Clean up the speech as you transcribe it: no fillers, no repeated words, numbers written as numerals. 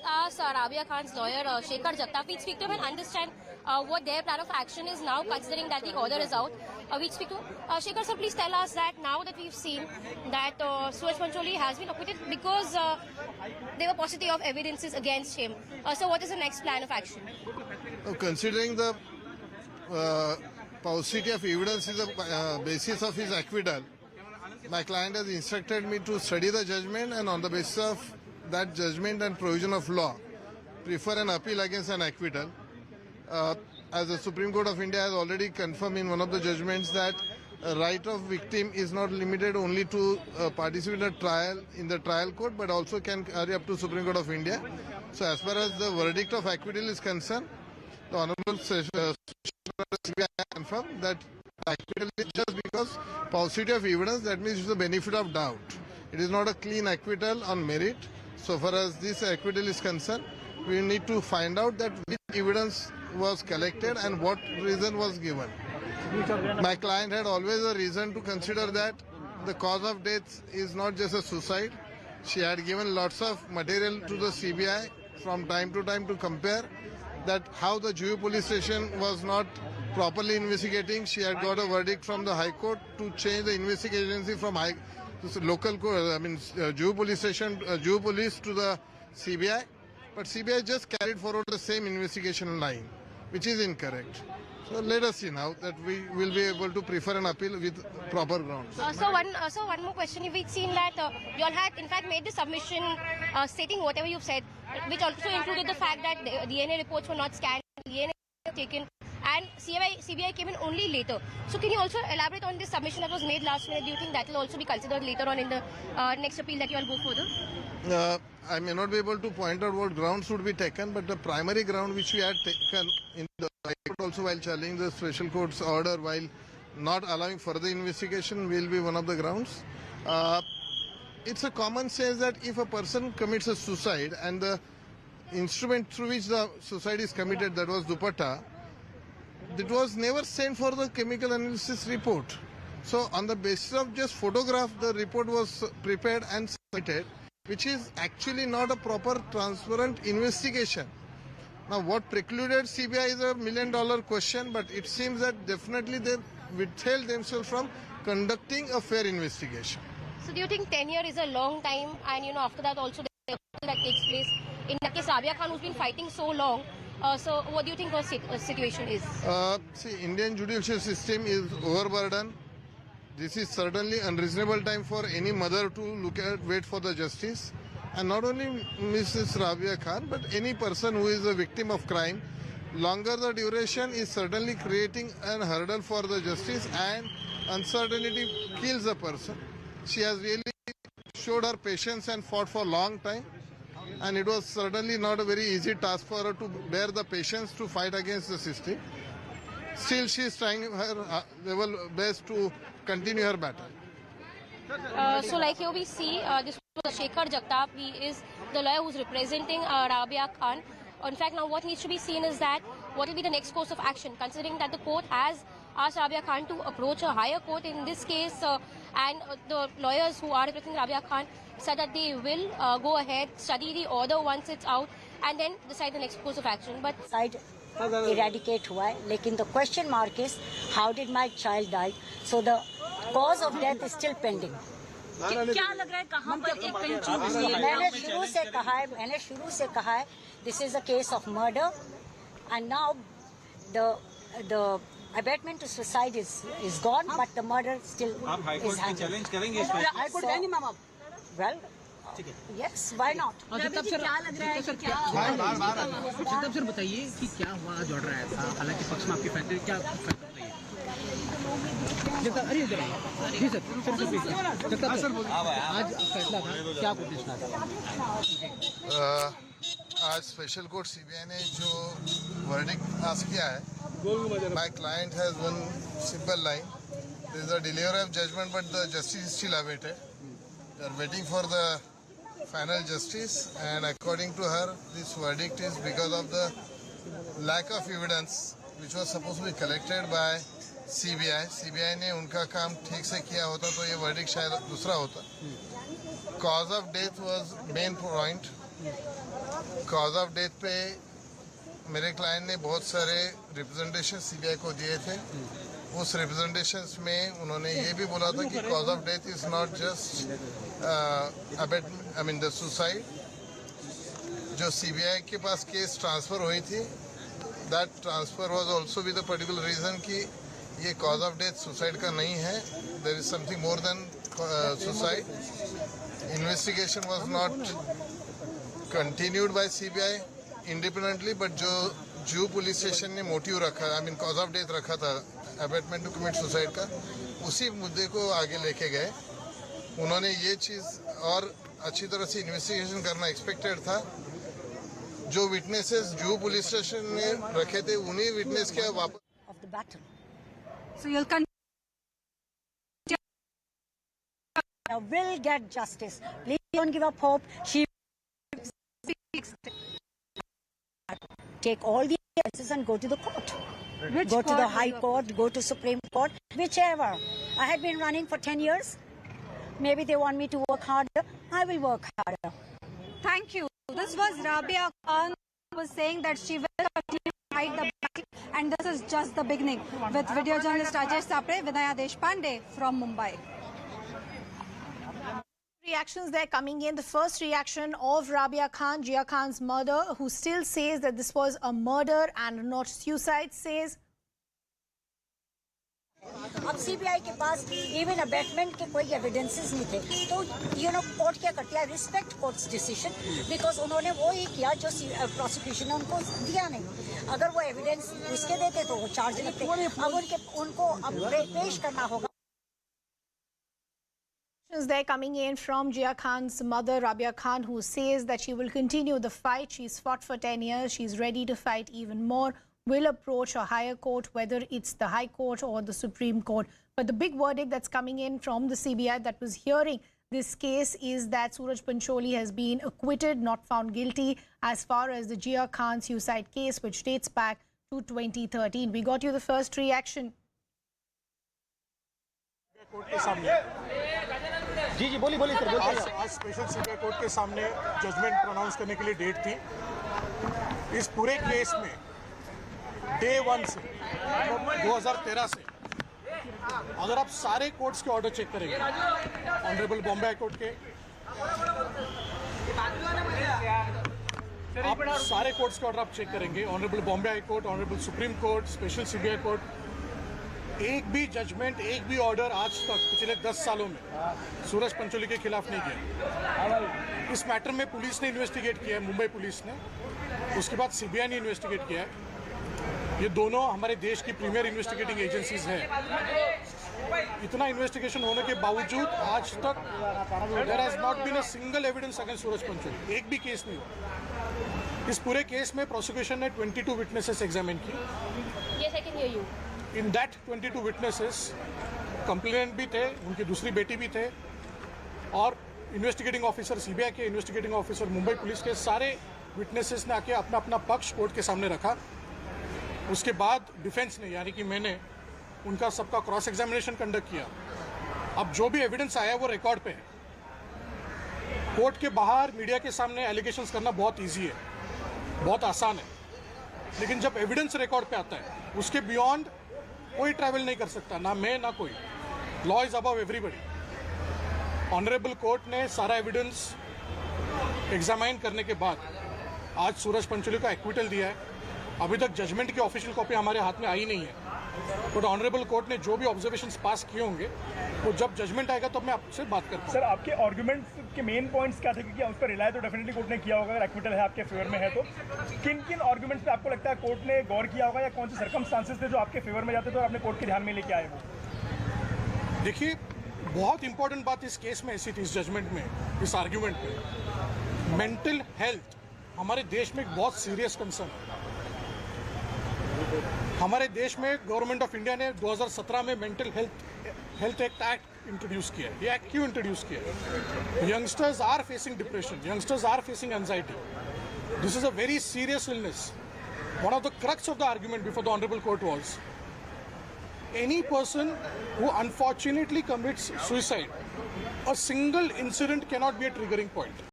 ask Rabia Khan's lawyer, Shekhar Jagtap. We speak to him and understand what their plan of action is now, considering that the order is out. We speak to Shekhar, sir, please tell us that now that we've seen that Suraj Pancholi has been acquitted because there were paucity of evidences against him. So what is the next plan of action? Considering the paucity of evidence is the basis of his acquittal, my client has instructed me to study the judgment and on the basis of that judgment and provision of law, prefer an appeal against an acquittal. As the Supreme Court of India has already confirmed in one of the judgments that a right of victim is not limited only to participate in a trial in the trial court, but also can carry up to Supreme Court of India. So as far as the verdict of acquittal is concerned, the Honorable CBI confirmed that acquittal is just because paucity of evidence, that means it's the benefit of doubt. It is not a clean acquittal on merit. So far as this acquittal is concerned, we need to find out that which evidence was collected and what reason was given. My client had always a reason to consider that the cause of death is not just a suicide. She had given lots of material to the CBI from time to time to compare that how the Jiah police station was not properly investigating. She had got a verdict from the High Court to change the investigation agency from local court, Jiah police station, Jiah police to the CBI. But CBI just carried forward the same investigation line, which is incorrect. So let us see now that we will be able to prefer an appeal with proper grounds. So one more question. We've seen that you all had in fact made the submission stating whatever you've said, which also included the fact that the DNA reports were not scanned, DNA taken, and CBI came in only later. So can you also elaborate on this submission that was made last minute? Do you think that will also be considered later on in the next appeal that you all go further? I may not be able to point out what grounds would be taken, but the primary ground which we had taken in the High Court also while challenging the special court's order while not allowing further investigation will be one of the grounds. It's a common sense that if a person commits a suicide and the instrument through which the suicide is committed, that was dupatta, it was never sent for the chemical analysis report. So on the basis of just photograph, the report was prepared and submitted, which is actually not a proper transparent investigation. Now what precluded CBI is $1 million question, but it seems that definitely they withheld themselves from conducting a fair investigation. So do you think 10 years is a long time, and after that also the appeal that takes place? In that case, Rabia Khan, who's been fighting so long, so what do you think the situation is? See, Indian judicial system is overburdened. This is certainly unreasonable time for any mother to wait for the justice. And not only Mrs. Rabia Khan, but any person who is a victim of crime. Longer the duration is certainly creating a hurdle for the justice, and uncertainty kills a person. She has really showed her patience and fought for a long time. And it was certainly not a very easy task for her to bear the patience to fight against the system. Still, she is trying her level best to continue her battle. So like here we see, this was Shekhar Jagtap. He is the lawyer who's representing Rabia Khan. In fact, now what needs to be seen is that what will be the next course of action, considering that the court has asked Rabia Khan to approach a higher court in this case, and the lawyers who are representing Rabia Khan said that they will go ahead, study the order once it's out, and then decide the next course of action. But eradicate हुआ है, लेकिन the question mark is how did my child die? So the cause of death is still pending. क्या लग रहा है कहाँ पर एक कहीं चूक हुई है? मैंने शुरू से कहा है this is a case of murder, and now the abatement to suicide is gone, but the murder still is hanging. Challenge करेंगे इसमें? हाई कोर्ट जाएंगे मैम आप? Well, yes, why not? Ravi ji क्या लग रहा है कि क्या जगताप सर बताइए कि क्या हुआ, आज ऑर्डर आया था, हालांकि पक्ष में आपकी फैसले क्या अरे इधर आइए जी सर जगताप सर आज फैसला था, क्या पूछना था? आज स्पेशल कोर्ट सीबीआई ने जो वर्डिक्ट पास किया है, my client has one simple line: there is a delivery of judgment, but the justice is still awaited. They are waiting for the final justice, and according to her, this verdict is because of the lack of evidence which was supposed to be collected by CBI. CBI ने उनका काम ठीक से किया होता तो ये verdict शायद दूसरा होता. Cause of death was main point. Cause of death पे मेरे क्लाइंट ने बहुत सारे रिप्रेजेंटेशन सीबीआई को दिए थे। उस रिप्रेजेंटेशंस में उन्होंने ये भी बोला था कि cause of death is not just the suicide. जो सीबीआई के पास केस ट्रांसफर हुई थी, that transfer was also with the particular reason कि ये कॉज ऑफ डेथ सुसाइड का नहीं है, there is something more than suicide. Investigation was not continued by CBI independently, but जो जू पुलिस स्टेशन ने मोटिव रखा, कॉज ऑफ डेथ रखा था अबेटमेंट टू कमिट सुसाइड का, उसी मुद्दे को आगे लेके गए। उन्होंने ये चीज़ और अच्छी तरह से इन्वेस्टिगेशन करना एक्सपेक्टेड था। जो विटनेसेस जू पुलिस स्टेशन ने रखे थे, उन्हीं विटनेस के वापस Of the battle. So you'll continue. Will get justice. Please don't give up hope. She take all the evidences and go to the court. Which Go to court the will High go? Court, go to Supreme Court, whichever. I had been running for 10 years. Maybe they want me to work harder. I will work harder. Thank you. This was Rabia Khan who was saying that she will continue to fight the battle, and this is just the beginning. With video journalist Rajesh Sapre, Vinaya Deshpande from Mumbai. Reactions there coming in. The first reaction of Rabia Khan, Jiah Khan's mother, who still says that this was a murder and not suicide, says अब CBI के पास even abetment के कोई evidences नहीं थे, तो court क्या करती है, रिस्पेक्ट कोर्ट्स डिसीजन, बिकॉज उन्होंने वो ही किया जो प्रोसिक्यूशन ने उनको दिया नहीं। अगर वो एविडेंस उसके देते तो वो चार्ज लेते। अब उनको अब पेश करना होगा। they're coming in from Jiah Khan's mother, Rabia Khan, who says that she will continue the fight. She's fought for 10 years. She's ready to fight even more. Will approach a higher court, whether it's the High Court or the Supreme Court. But the big verdict that's coming in from the CBI that was hearing this case is that Suraj Pancholi has been acquitted, not found guilty, as far as the Jiah Khan suicide case, which dates back to 2013. We got you the first reaction. जी जी बोलिए sir. आज special CBI court के सामने judgement pronounce करने के लिए date थी। इस पूरे केस में डे 1 से 2013 से अगर आप सारे कोर्ट्स के ऑर्डर चेक करेंगे, ऑनरेबल बॉम्बे हाई कोर्ट के, आप सारे कोर्ट्स के ऑर्डर आप चेक करेंगे, honourable Bombay high court, honourable supreme court, special CBI court, एक भी जजमेंट, एक भी ऑर्डर आज तक पिछले 10 सालों में सूरज पंचोली के खिलाफ नहीं किया। इस मैटर में पुलिस ने इन्वेस्टिगेट किया है, मुंबई पुलिस ने, उसके बाद सीबीआई ने इन्वेस्टिगेट किया है। ये दोनों हमारे देश की प्रीमियर इन्वेस्टिगेटिंग एजेंसीज हैं। इतना इन्वेस्टिगेशन होने के बावजूद आज तक there has not been a single evidence against Suraj Pancholi, एक भी केस नहीं हुआ। इस पूरे केस में प्रोसिक्यूशन ने 22 विटनेसेस एग्जामिन की। Yes, I can hear you. In that 22 witnesses complainant भी थे, उनकी दूसरी बेटी भी थे, और इन्वेस्टिगेटिंग ऑफिसर सीबीआई के, इन्वेस्टिगेटिंग ऑफिसर मुंबई पुलिस के, सारे विटनेसेस ने आके अपना अपना पक्ष कोर्ट के सामने रखा। उसके बाद डिफेंस ने, यानी कि मैंने, उनका सबका क्रॉस एग्जामिनेशन कंडक्ट किया। अब जो भी एविडेंस आया है वो रिकॉर्ड पे है। कोर्ट के बाहर मीडिया के सामने एलिगेशंस करना बहुत ईजी है, बहुत आसान है, लेकिन जब एविडेंस रिकॉर्ड पे आता है उसके बियॉन्ड कोई ट्रैवल नहीं कर सकता, ना मैं ना कोई। Law is above everybody. Honourable court ने सारा एविडेंस एग्जामाइन करने के बाद आज सूरज पंचोली का एक्विटल दिया है। अभी तक जजमेंट की ऑफिशियल कॉपी हमारे हाथ में आई नहीं है, बट ऑनरेबल कोर्ट ने जो भी ऑब्जर्वेशंस पास किए होंगे वो जब जजमेंट आएगा तब मैं आपसे बात करता हूँ। सर, आपके आर्गुमेंट्स के मेन पॉइंट्स क्या थे, क्योंकि उस पर रिलाय तो डेफिनेटली कोर्ट ने किया होगा अगर एक्विटल है आपके फेवर में है तो। किन किन आर्गुमेंट्स पे आपको लगता है कोर्ट ने गौर किया होगा, या कौन से सर्कमस्टांसेस थे जो आपके फेवर में जाते थे और आपने कोर्ट के ध्यान में लेके आए वो? देखिए, बहुत इंपॉर्टेंट बात इस केस में ऐसी थी, इस जजमेंट में, इस आर्ग्यूमेंट में, मेंटल हेल्थ हमारे देश में एक बहुत सीरियस कंसर्न है। हमारे देश में गवर्नमेंट ऑफ इंडिया ने 2017 में मेंटल हेल्थ एक्ट इंट्रोड्यूस किया है। ये एक्ट क्यों इंट्रोड्यूस किया है? Youngsters are facing depression, youngsters are facing anxiety. This is a very serious illness. One of the crux of the argument before the Honorable Court was, any person who unfortunately commits suicide, a single incident cannot be a triggering point.